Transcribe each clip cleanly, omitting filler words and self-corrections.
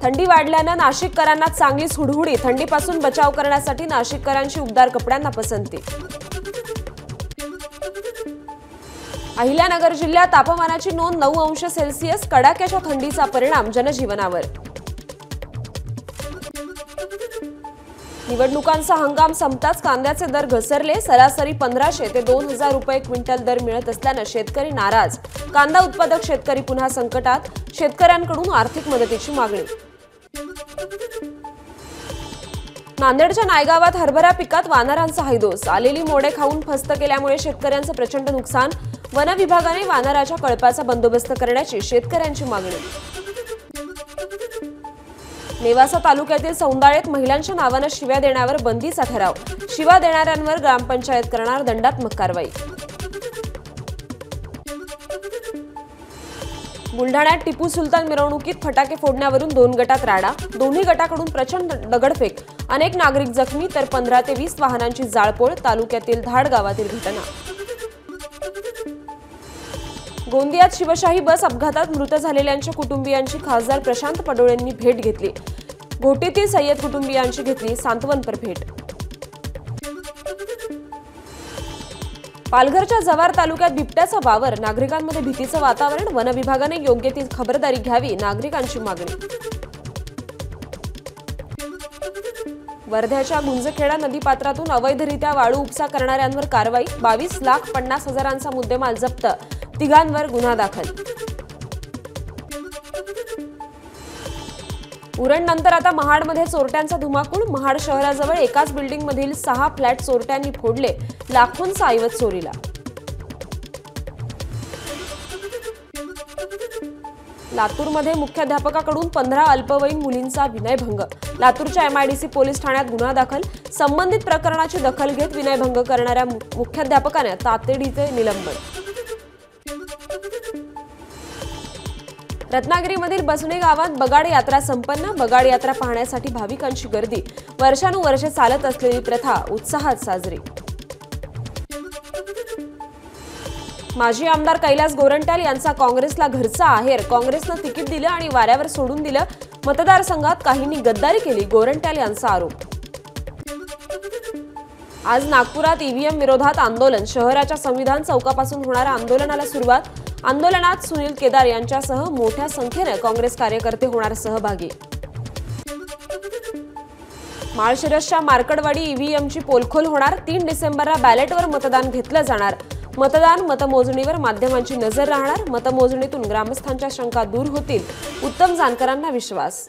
थंडी वाढल्यानं नाशिककरांना चांगली हुडहुडी। थंडीपासून बचाव करण्यासाठी नाशिककरांची उबदार कपड्यांना पसंती। अहिल्यानगर जिल्ह्यात तापमानाची नोंद 9 अंश सेल्सिअस। कडाक्याच्या थंडीचा परिणाम जनजीवनावर। निवडणुकांचा हंगाम संपताच कांद्याचे दर घसरले। सरासरी 1500 ते 2000 रुपये क्विंटल दर मिळत असल्यानं शेतकरी नाराज। कांदा उत्पादक शेतकरी पुन्हा संकटात। शेतकऱ्यांकडून आर्थिक मदतीची मागणी। नांदेडच्या नायगावात हरभरा पिकात वानरांचा हैदोस। आलेली मोडे खाऊन फस्त केल्यामुळे शेतकऱ्यांचं प्रचंड नुकसान। वन विभागाने वानराच्या कळपाचा बंदोबस्त करण्याची शेतकऱ्यांची मागणी। नेवासा तालुक्यातील सौंदाळेत महिलांच्या नावाने शिव्या देण्यावर बंदीचा ठराव। शिव्या देणाऱ्यांवर ग्रामपंचायत करणार दंडात्मक कारवाई। बुलढाण्यात टिपू सुलतान मिरवणुकीत फटाके फोडण्यावरून 2 गटात राडा। दोन्ही गटाकडून प्रचंड दगडफेक। अनेक नागरिक जखमी तर 15 ते 20 वाहनांची जाळपोळ। तालुक्यातील धाड गावातील घटना। गोंदियात शिवशाही बस अपघातात मृत झालेल्यांच्या कुटुंबियांची खासदार प्रशांत पडोळेंनी भेट घेतली। घोटीतील सय्यद कुटुंबियांची घेतली सांत्वनपर भेट। पालघरच्या जव्हार तालुक्यात बिबट्याचा वावर। नागरिकांमध्ये भीतीचं वातावरण। वन विभागाने योग्य ती खबरदारी घ्यावी, नागरिकांची मागणी। वर्ध्याच्या गुंजखेडा नदीपात्रातून अवैधरित्या वाळू उपसा करणाऱ्यांवर कारवाई। 22,50,000चा मुद्देमाल जप्त। तिघांवर गुन्हा दाखल। उरणनंतर आता महाडमध्ये चोरट्यांचा धुमाकूळ। महाड शहराजवळ एकाच बिल्डिंगमधील 6 फ्लॅट चोरट्यांनी फोडले। लाखोंचा ऐवज चोरीला। लातूरमध्ये मुख्याध्यापकाकडून 15 अल्पवयीन मुलींचा विनयभंग। लातूरच्या MIDC पोलीस ठाण्यात गुन्हा दाखल। संबंधित प्रकरणाची दखल घेत विनयभंग करणाऱ्या मुख्याध्यापकाने तातडीचे निलंबन। रत्नागिरीमधील बसणे गावात बगाड यात्रा संपन्न। बगाड यात्रा पाहण्यासाठी भाविकांची गर्दी। वर्षानुवर्षे चालत असलेली प्रथा उत्साहात साजरी। माजी आमदार कैलास गोरंट्याल यांचा काँग्रेसला घरचा आहेर। काँग्रेसनं तिकीट दिलं आणि वाऱ्यावर सोडून दिलं। मतदारसंघात काहींनी गद्दारी केली, गोरंट्याल यांचा आरोप। आज नागपुरात EVM विरोधात आंदोलन। शहराच्या संविधान चौकापासून होणाऱ्या आंदोलनाला सुरुवात। आंदोलनात सुनील केदार यांच्यासह मोठ्या संख्येने काँग्रेस कार्यकर्ते होणार सहभागी। माळशिरसच्या मार्कडवाडी EVMची पोलखोल होणार। 3 डिसेंबरला बॅलेटवर मतदान घेतलं जाणार। मतमोजणीवर माध्यमांची नजर राहणार। मतमोजणीतून ग्रामस्थांच्या शंका दूर होतील, उत्तम जानकरांना विश्वास।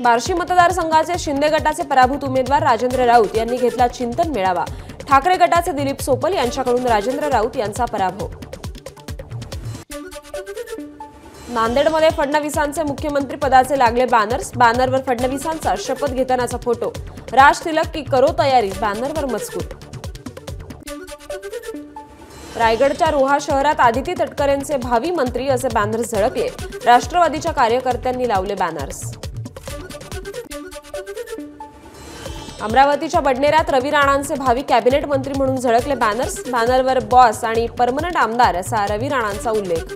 बार्शी मतदारसंघाचे शिंदे गटाचे पराभूत उमेदवार राजेंद्र राऊत यांनी घेतला चिंतन मेळावा। ठाकरे गटाचे दिलीप सोपल यांच्याकडून राजेंद्र राऊत यांचा पराभव। नांदेडमध्ये फडणवीसांचे मुख्यमंत्री पदाचे लागले बॅनर्स। बॅनरवर फडणवीसांचा शपथ घेतानाचा फोटो। राज तिलक की करो तयारी, बॅनरवर मजकूर। रायगडच्या रोहा शहरात आदिती तटकरेंचे भावी मंत्री असे बॅनर्स झळकले। राष्ट्रवादीच्या कार्यकर्त्यांनी लावले बॅनर्स। अमरावतीच्या बडनेऱ्यात रवी राणांचे भावी कॅबिनेट मंत्री म्हणून झळकले बॅनर्स। बॅनरवर बॉस आणि परमनंट आमदार असा रवी राणांचा उल्लेख।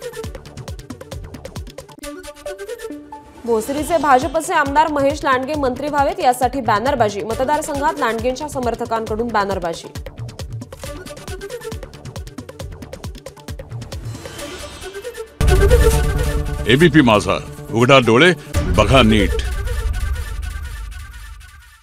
भोसरीचे भाजपचे आमदार महेश लांडगे मंत्री व्हावेत यासाठी बॅनरबाजी। मतदारसंघात लांडगेंच्या समर्थकांकडून बॅनरबाजी। ABP माझा, उघडा डोळे बघा नीट।